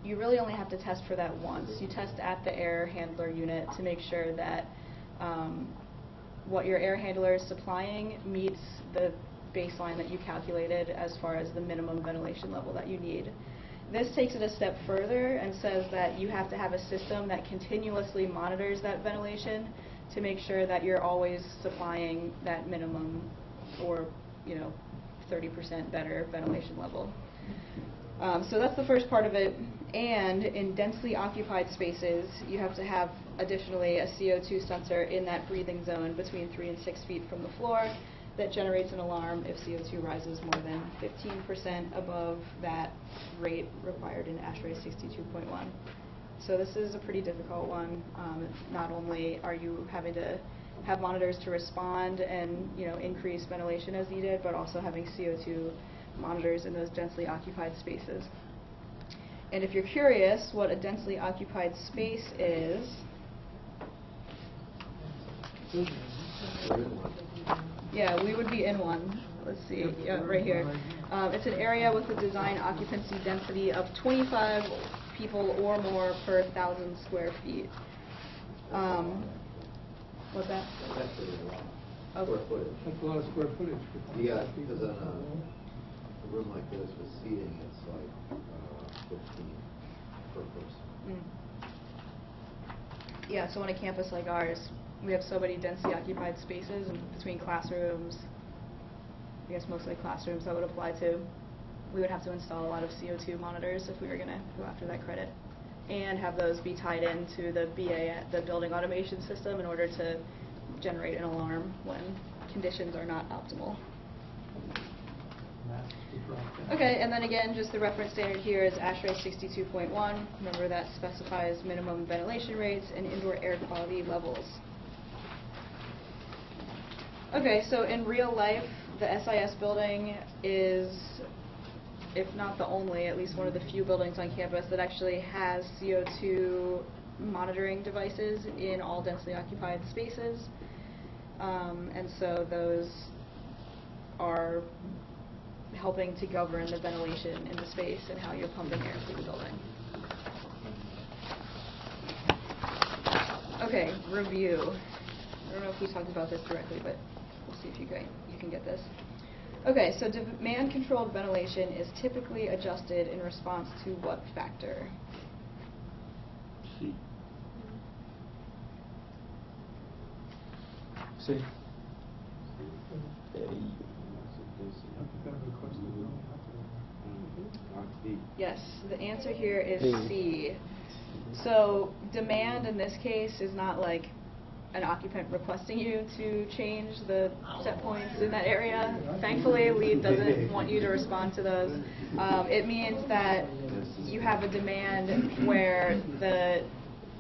you really only have to test for that once. You test at the air handler unit to make sure that what your air handler is supplying meets the baseline that you calculated as far as the minimum ventilation level that you need. This takes it a step further and says that you have to have a system that continuously monitors that ventilation to make sure that you're always supplying that minimum or 30% better ventilation level. So that's the first part of it. And in densely occupied spaces, you have to have additionally a CO2 sensor in that breathing zone between 3 and 6 feet from the floor that generates an alarm if CO2 rises more than 15% above that rate required in ASHRAE 62.1. So this is a pretty difficult one. Not only are you having to have monitors to respond and increase ventilation as needed, but also having CO2 monitors in those densely occupied spaces. And if you're curious what a densely occupied space is, yeah, we would be in one. Let's see, right here. It's an area with a design occupancy density of 25 people or more per 1,000 square feet. What's that? That's a lot. Oh. Square footage. That's a lot of square footage. Yeah, because on a room like this with seating, it's like 15 per person. Yeah, so on a campus like ours, we have so many densely occupied spaces and between classrooms, I guess mostly classrooms that would apply to. We would have to install a lot of CO2 monitors if we were going to go after that credit, and have those be tied into the BA, the building automation system, in order to generate an alarm when conditions are not optimal. Okay, and then again, just the reference standard here is ASHRAE 62.1. Remember, that specifies minimum ventilation rates and indoor air quality levels. Okay, so in real life, the SIS building is, if not the only, at least one of the few buildings on campus that actually has CO2 monitoring devices in all densely occupied spaces. And so those are helping to govern the ventilation in the space and how you're pumping air through the building. Okay, review. I don't know if we talked about this directly, but we'll see if you can get this. Okay, so demand-controlled ventilation is typically adjusted in response to what factor? C. C. Yes, the answer here is C. So demand in this case is not like an occupant requesting you to change the set points in that area. Thankfully, LEED doesn't want you to respond to those. It means that you have a demand where the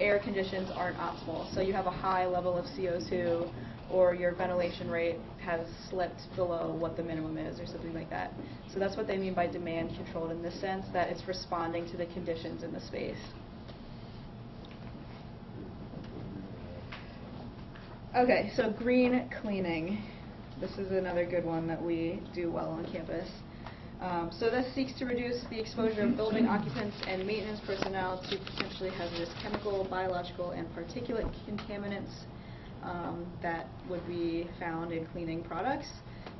air conditions aren't optimal. So you have a high level of CO2, or your ventilation rate has slipped below what the minimum is, or something like that. So that's what they mean by demand controlled, in the sense that it's responding to the conditions in the space. Okay, so green cleaning. This is another good one that we do well on campus. So this seeks to reduce the exposure of building occupants and maintenance personnel to potentially hazardous chemical, biological, and particulate contaminants that would be found in cleaning products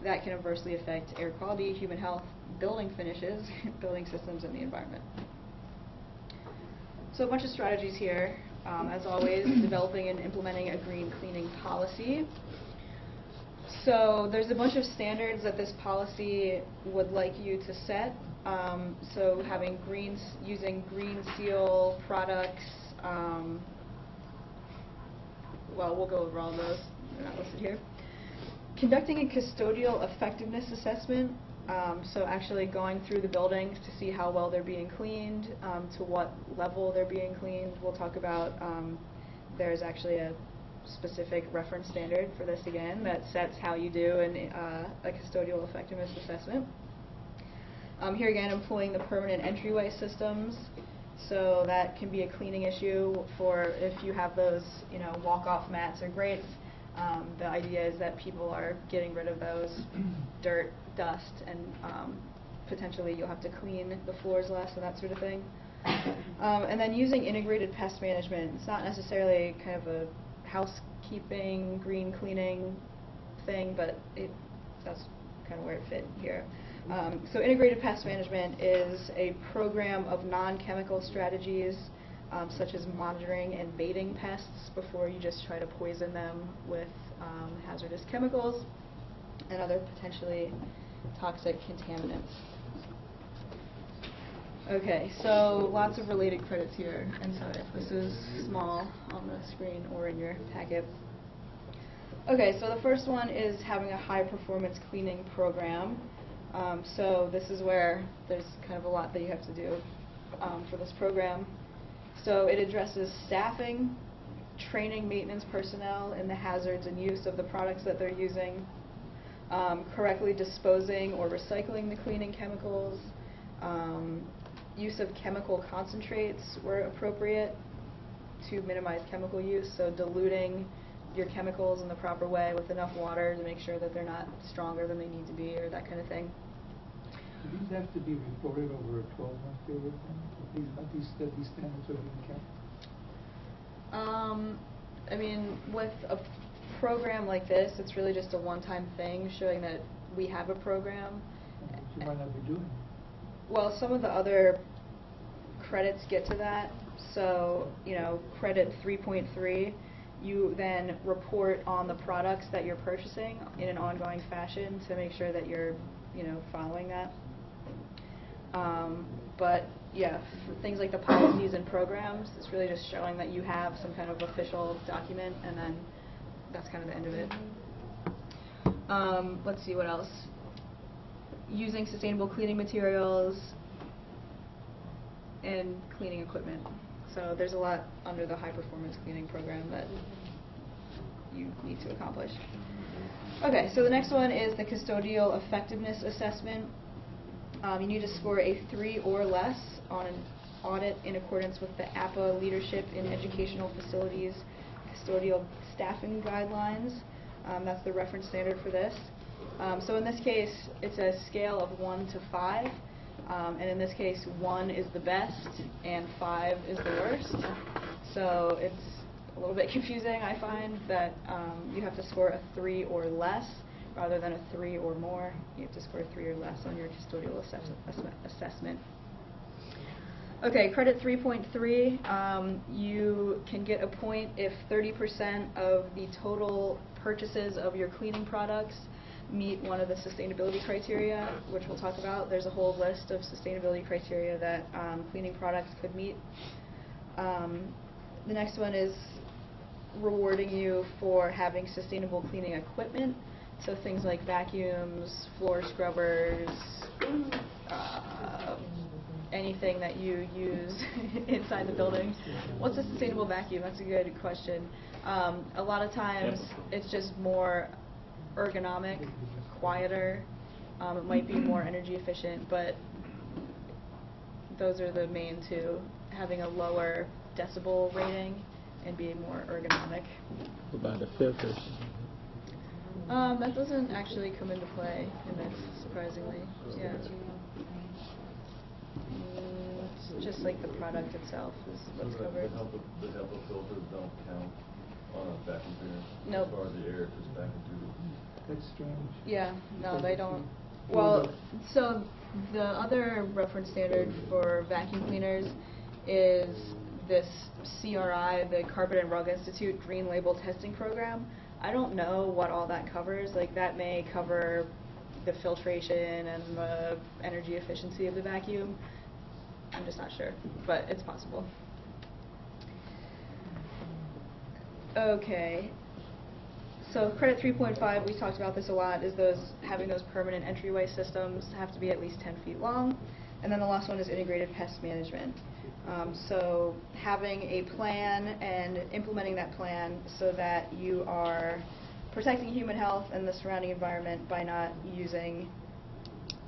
that can adversely affect air quality, human health, building finishes, building systems, and the environment. So a bunch of strategies here. As always, developing and implementing a green cleaning policy. So there's a bunch of standards that this policy would like you to set. So having using green seal products. Well, we'll go over all those. They're not listed here. Conducting a custodial effectiveness assessment. So actually going through the buildings to see how well they're being cleaned, to what level they're being cleaned. We'll talk about, there's actually a specific reference standard for this again that sets how you do a custodial effectiveness assessment. Here again, employing the permanent entryway systems. So that can be a cleaning issue for if you have those, walk-off mats or grates. The idea is that people are getting rid of those dirt, dust, and potentially you'll have to clean the floors less and that sort of thing. And then using integrated pest management. It's not necessarily kind of a housekeeping, green cleaning thing, but that's kind of where it fit here. So integrated pest management is a program of non-chemical strategies, such as monitoring and baiting pests before you just try to poison them with hazardous chemicals and other potentially toxic contaminants. Okay, so lots of related credits here, and sorry if this is small on the screen or in your packet. Okay, so the first one is having a high-performance cleaning program. So this is where there's kind of a lot that you have to do for this program. So it addresses staffing, training maintenance personnel in the hazards and use of the products that they're using, correctly disposing or recycling the cleaning chemicals, use of chemical concentrates where appropriate to minimize chemical use, so diluting your chemicals in the proper way with enough water to make sure that they're not stronger than they need to be, or that kind of thing. Do these have to be reported over a 12-month period then? These standards are being kept? I mean, with a program like this, it's really just a one-time thing showing that we have a program. But you might not be doing it. Well, some of the other credits get to that. So, you know, credit 3.3, you then report on the products that you're purchasing in an ongoing fashion to make sure that you're, you know, following that. But yeah, for things like the policies and programs, it's really just showing that you have some kind of official document, and then that's kind of the end of it. Let's see what else. Using sustainable cleaning materials and cleaning equipment. So there's a lot under the high performance cleaning program that you need to accomplish. Okay, so the next one is the custodial effectiveness assessment. You need to score a 3 or less on an audit in accordance with the APA Leadership in Educational Facilities Custodial Staffing Guidelines. That's the reference standard for this. So in this case, it's a scale of 1 to 5. And in this case, 1 is the best and 5 is the worst. So it's a little bit confusing, I find, that you have to score a 3 or less rather than a 3 or more. You have to score a 3 or less on your custodial assessment. Okay, credit 3.3, you can get a point if 30% of the total purchases of your cleaning products meet one of the sustainability criteria, which we'll talk about. There's a whole list of sustainability criteria that cleaning products could meet. The next one is rewarding you for having sustainable cleaning equipment, so things like vacuums, floor scrubbers, anything that you use inside the building. What's a sustainable vacuum? That's a good question. A lot of times it's just more ergonomic, quieter. It might be more energy efficient, but those are the main two. Having a lower decibel rating and being more ergonomic. What about the filters? That doesn't actually come into play in this, surprisingly. Yeah. It's just like the product itself is what's covered. The HEPA filters don't count on a vacuum cleaner? Nope. As far as the air just back into it? That's strange. Yeah, no, they don't. Well, so the other reference standard for vacuum cleaners is this CRI, the Carpet and Rug Institute Green Label Testing Program. I don't know what all that covers. Like, that may cover the filtration and the energy efficiency of the vacuum. I'm just not sure, but it's possible. Okay. So credit 3.5, we talked about this a lot, is having those permanent entryway systems have to be at least 10 feet long. And then the last one is integrated pest management. So having a plan and implementing that plan so that you are protecting human health and the surrounding environment by not using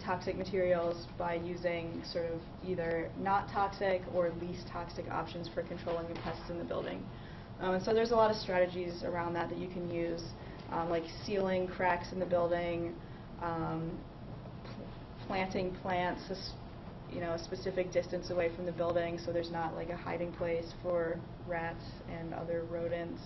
toxic materials, by using sort of either not toxic or least toxic options for controlling the pests in the building. And so there's a lot of strategies around that you can use, like sealing cracks in the building, planting plants, a specific distance away from the building, so there's not like a hiding place for rats and other rodents.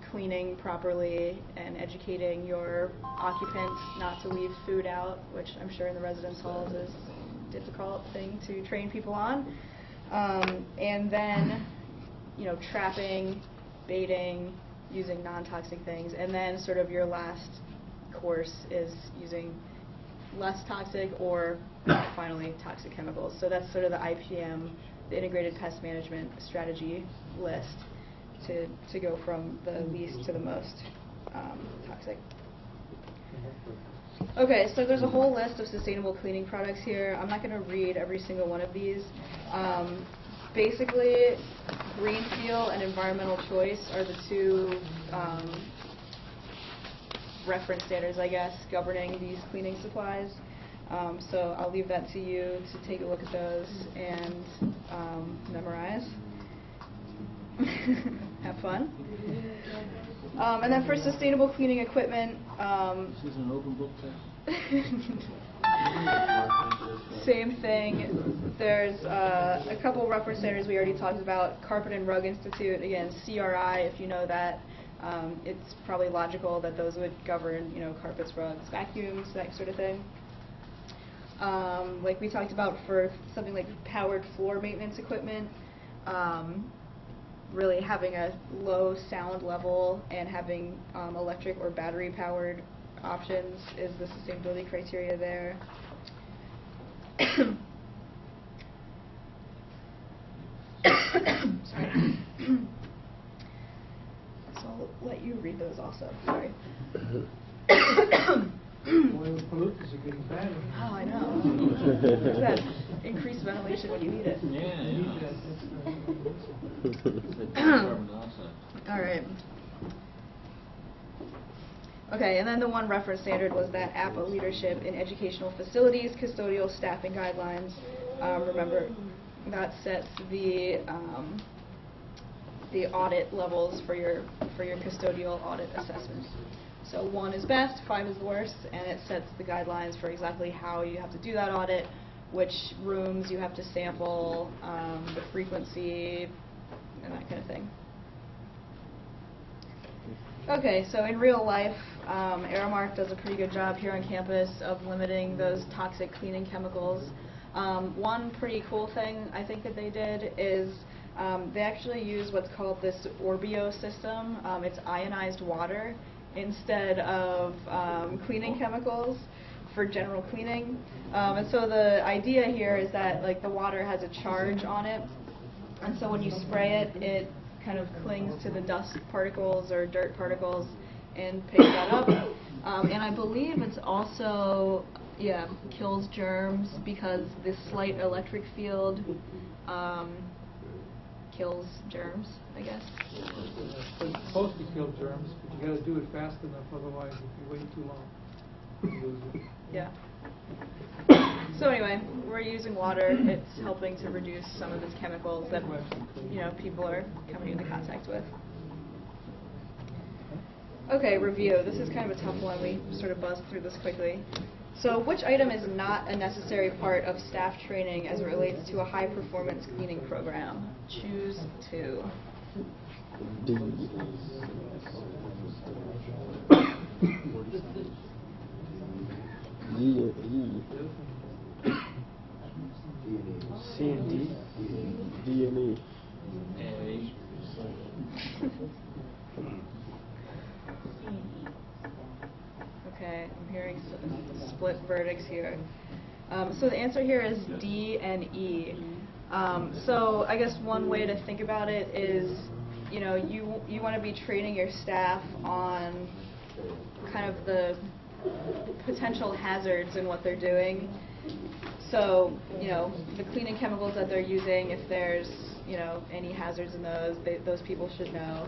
Cleaning properly and educating your occupants not to leave food out, which I'm sure in the residence halls is a difficult thing to train people on. And then, trapping, baiting, using non-toxic things, and then sort of your last course is using less toxic or finally toxic chemicals. So that's sort of the IPM, the Integrated Pest Management Strategy list to go from the least to the most toxic. Okay, so there's a whole list of sustainable cleaning products here. I'm not going to read every single one of these. Basically, green feel and environmental choice are the two reference standards, I guess, governing these cleaning supplies. So I'll leave that to you to take a look at those and memorize. Have fun. And then for sustainable cleaning equipment, This is an open book test. same thing. There's a couple reference standards we already talked about. Carpet and Rug Institute, again, CRI, if you know that. It's probably logical that those would govern, carpets, rugs, vacuums, that sort of thing. Like we talked about for something like powered floor maintenance equipment, really having a low sound level and having electric or battery powered options is the sustainability criteria there. Sorry. So I'll let you read those also. Sorry. Oil pollutants are getting bad. Oh, I know. It's that increased ventilation when you need it. All right. Okay, and then the one reference standard was that APA leadership in educational facilities, custodial staffing guidelines. Remember, that sets the audit levels for your custodial audit assessments. So 1 is best, 5 is the worst, and it sets the guidelines for exactly how you have to do that audit, which rooms you have to sample, the frequency, and that kind of thing. Okay, so in real life, Aramark does a pretty good job here on campus of limiting those toxic cleaning chemicals. One pretty cool thing I think that they did is they actually use what's called this Orbio system. It's ionized water instead of cleaning chemicals for general cleaning. And so the idea here is that the water has a charge on it, and so when you spray it, it kind of clings to the dust particles or dirt particles and picks that up. And I believe it's also, kills germs because this slight electric field kills germs, I guess. It's supposed to kill germs, but you got to do it fast enough, otherwise if you wait too long, you lose it. Yeah. So anyway, we're using water. It's helping to reduce some of these chemicals that people are coming into contact with. Okay, review. This is kind of a tough one. We sort of buzzed through this quickly. So which item is not a necessary part of staff training as it relates to a high-performance cleaning program? Choose 2. D. D and E. C and D? D and E. Okay, I'm hearing split verdicts here. So the answer here is D and E. So I guess one way to think about it is, you want to be training your staff on kind of the potential hazards in what they're doing. So, the cleaning chemicals that they're using, if there's, any hazards in those people should know.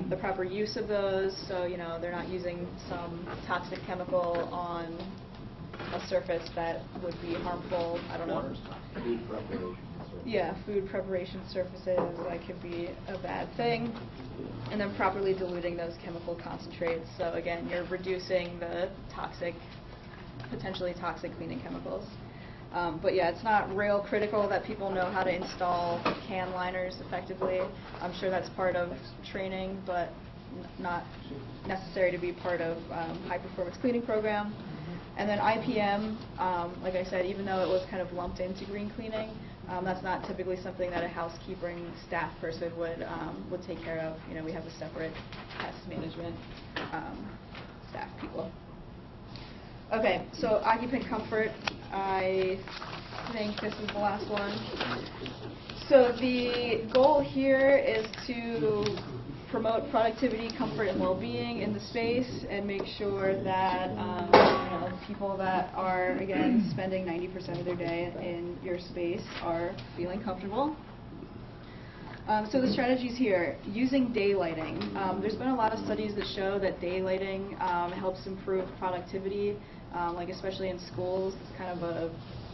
The proper use of those, so, they're not using some toxic chemical on a surface that would be harmful, I don't know. Food preparation. Yeah, food preparation surfaces, that could be a bad thing. And then properly diluting those chemical concentrates. So again, you're reducing the toxic potentially toxic cleaning chemicals. But yeah, it's not real critical that people know how to install can liners effectively. I'm sure that's part of training, but not necessary to be part of high performance cleaning program. And then IPM, like I said, even though it was kind of lumped into green cleaning, that's not typically something that a housekeeping staff person would take care of. You know, we have a separate pest management staff people. Okay, so occupant comfort, I think this is the last one. So the goal here is to promote productivity, comfort, and well-being in the space, and make sure that people that are, again, spending 90% of their day in your space are feeling comfortable. So the strategies here, using daylighting. There's been a lot of studies that show that daylighting helps improve productivity, like especially in schools. It's kind of a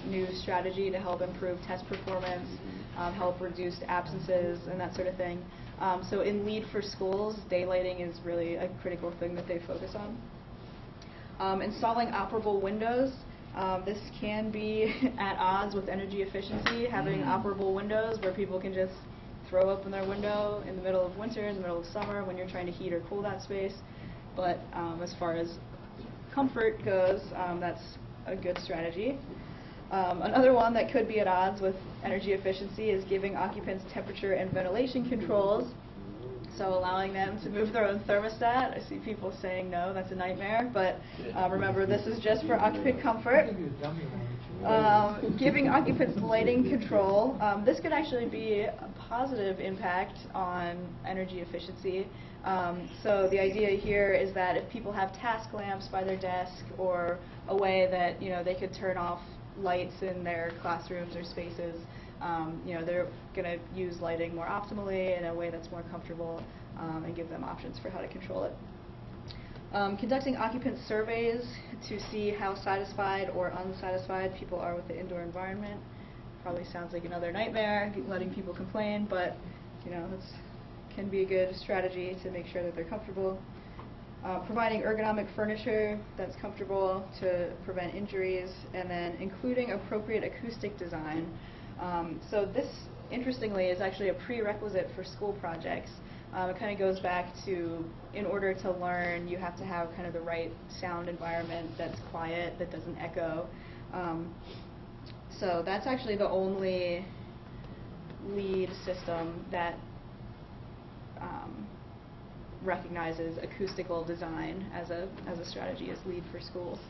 new strategy to help improve test performance, help reduce absences, and that sort of thing. So in LEED for schools, daylighting is really a critical thing that they focus on. Installing operable windows. This can be at odds with energy efficiency, having operable windows where people can just throw open their window in the middle of winter, in the middle of summer, when you're trying to heat or cool that space. But as far as comfort goes, that's a good strategy. Another one that could be at odds with energy efficiency is giving occupants temperature and ventilation controls. So allowing them to move their own thermostat. I see people saying no, that's a nightmare, but remember, this is just for occupant comfort. Giving occupants lighting control. This could actually be a positive impact on energy efficiency. So the idea here is that if people have task lamps by their desk, or a way that they could turn off lights in their classrooms or spaces, they're going to use lighting more optimally in a way that's more comfortable, and give them options for how to control it. Conducting occupant surveys to see how satisfied or unsatisfied people are with the indoor environment. Probably sounds like another nightmare, letting people complain, but that can be a good strategy to make sure that they're comfortable. Providing ergonomic furniture that's comfortable to prevent injuries, and then including appropriate acoustic design. So this, interestingly, is actually a prerequisite for school projects. It kind of goes back to, in order to learn, you have to have kind of the right sound environment that's quiet, that doesn't echo. So that's actually the only LEED system that recognizes acoustical design as a strategy, as LEED for schools.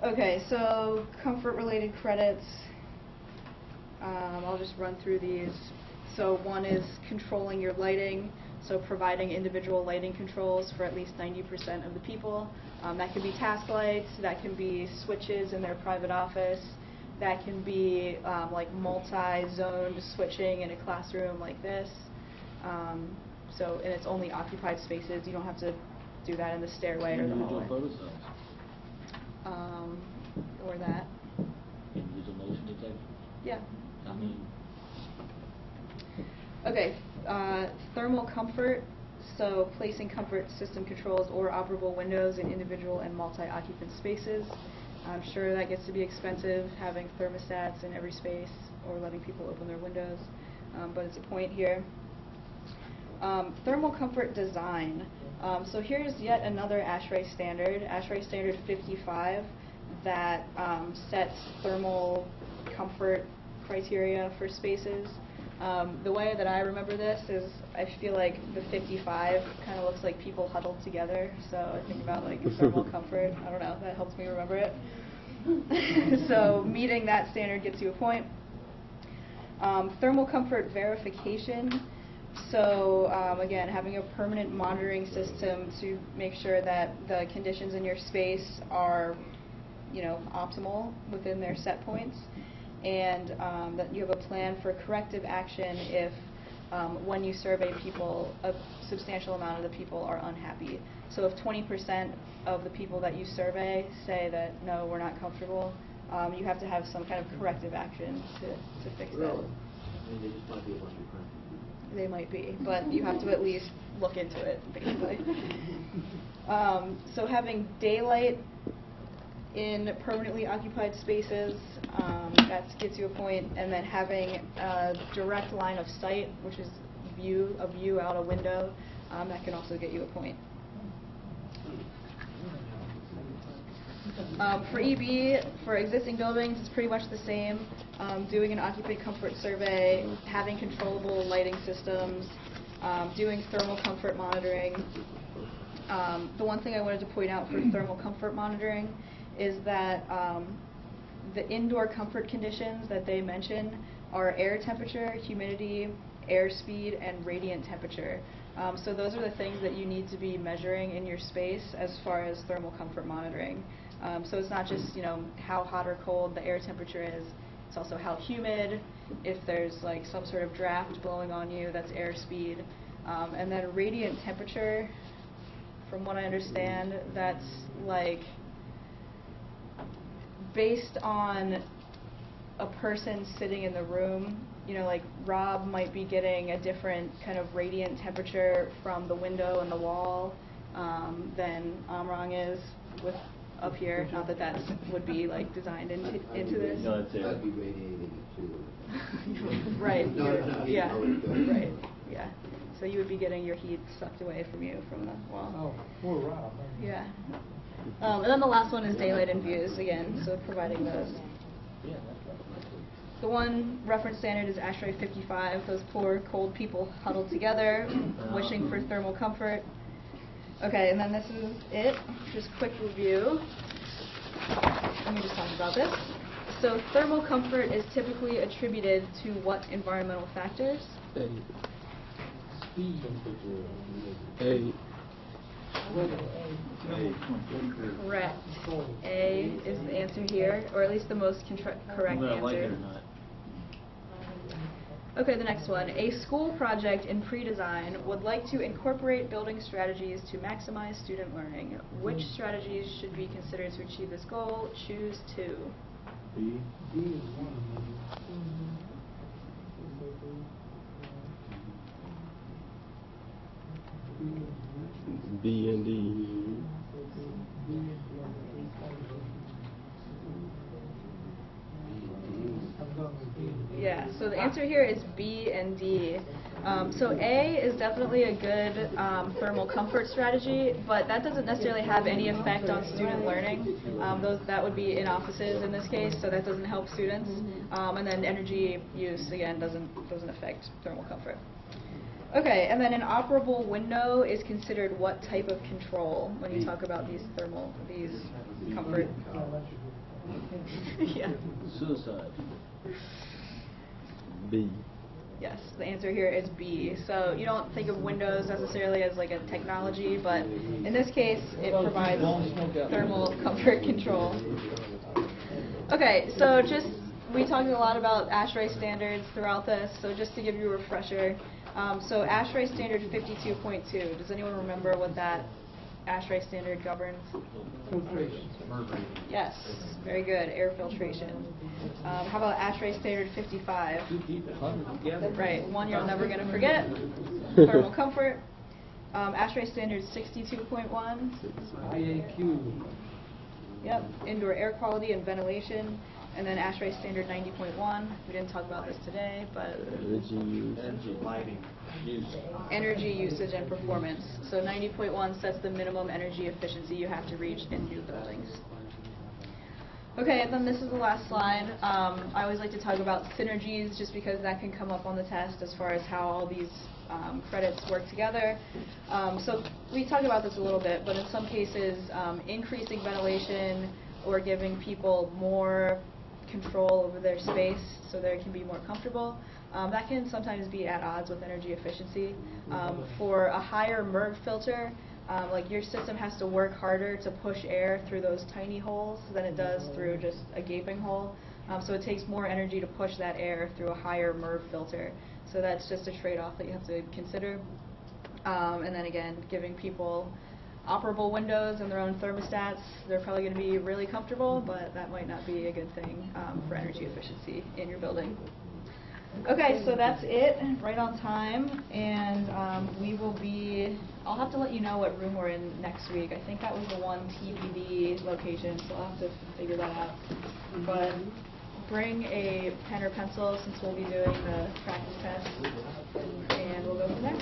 Okay, so comfort-related credits. I'll just run through these. So one is controlling your lighting, so providing individual lighting controls for at least 90% of the people. That can be task lights, that can be switches in their private office, that can be like multi-zoned switching in a classroom like this. So, and it's only occupied spaces. You don't have to do that in the stairway or the hallway. Individual photo cells. Or that. Individual motion detector. Yeah. I mean. Okay, thermal comfort. So placing comfort system controls or operable windows in individual and multi-occupant spaces. I'm sure that gets to be expensive, having thermostats in every space or letting people open their windows, but it's a point here. Thermal comfort design. So here's yet another ASHRAE standard, ASHRAE standard 55, that sets thermal comfort criteria for spaces. The way that I remember this is, I feel like the 55 kind of looks like people huddled together, so I think about like thermal comfort. I don't know, that helps me remember it. So meeting that standard gets you a point. Thermal comfort verification. So again, having a permanent monitoring system to make sure that the conditions in your space are, optimal within their set points, and that you have a plan for corrective action if, when you survey people, a substantial amount of the people are unhappy. So if 20% of the people that you survey say that, no, we're not comfortable, you have to have some kind of corrective action to fix that. mean, they just might be a bunch of cranky people. They might be, but you have to at least look into it, basically. So having daylight in permanently occupied spaces, that gets you a point, and then having a direct line of sight, which is a view out a window, that can also get you a point. For EB, for existing buildings, it's pretty much the same. Doing an occupant comfort survey, having controllable lighting systems, doing thermal comfort monitoring. The one thing I wanted to point out for thermal comfort monitoring is that the indoor comfort conditions that they mention are air temperature, humidity, airspeed, and radiant temperature. So those are the things that you need to be measuring in your space as far as thermal comfort monitoring. So it's not just, how hot or cold the air temperature is, it's also how humid, if there's like some sort of draft blowing on you, that's airspeed. And then radiant temperature, from what I understand, that's like based on a person sitting in the room. Like Rob might be getting a different kind of radiant temperature from the window and the wall than Amrang is with up here. Not that that would be like designed into this. No, it's I'd be radiating it too. Right. No, Yeah. always good. Right. Yeah. So you would be getting your heat sucked away from you from the wall. Oh, poor Rob. Yeah. And then the last one is daylight and views again, so providing those. The one reference standard is ASHRAE 55, those poor cold people huddled together, wishing for thermal comfort. Okay, and then this is it, just quick review. Let me just talk about this. So thermal comfort is typically attributed to what environmental factors? Speed. Correct. A is the answer here, or at least the most correct Whether I like it answer. or not. Okay, the next one. A school project in pre-design would like to incorporate building strategies to maximize student learning. Which strategies should be considered to achieve this goal? Choose two. B. B is one of them. B and D. Yeah, so the answer here is B and D. So A is definitely a good thermal comfort strategy, but that doesn't necessarily have any effect on student learning. That would be in offices in this case, so that doesn't help students. And then energy use, again, doesn't affect thermal comfort. Okay, and then an operable window is considered what type of control when you talk about these comfort? Yeah. Suicide. B. Yes, the answer here is B. So you don't think of windows necessarily as like a technology, but in this case, it provides thermal comfort control. Okay, so we talked a lot about ASHRAE standards throughout this, so just to give you a refresher. So ASHRAE standard 52.2, does anyone remember what that ASHRAE standard governs? Filtration. Yes, very good, air filtration. How about ASHRAE standard 55? Right, one you're never going to forget, thermal comfort. ASHRAE standard 62.1. IAQ. Yep, indoor air quality and ventilation. And then ASHRAE standard 90.1. We didn't talk about this today, but Energy, lighting, use. energy usage and performance. So 90.1 sets the minimum energy efficiency you have to reach in new buildings. Okay, and then this is the last slide. I always like to talk about synergies just because that can come up on the test as far as how all these credits work together. So we talked about this a little bit, but in some cases, increasing ventilation or giving people more control over their space so they can be more comfortable, that can sometimes be at odds with energy efficiency. For a higher MERV filter, like your system has to work harder to push air through those tiny holes than it does through just a gaping hole. So it takes more energy to push that air through a higher MERV filter. So that's just a trade-off that you have to consider. And then again, giving people operable windows and their own thermostats, they're probably going to be really comfortable, but that might not be a good thing for energy efficiency in your building. Okay, so that's it, right on time, and we will be, I'll have to let you know what room we're in next week. I think that was the one TBD location, so I'll have to figure that out. But bring a pen or pencil since we'll be doing the practice test, and we'll go from there.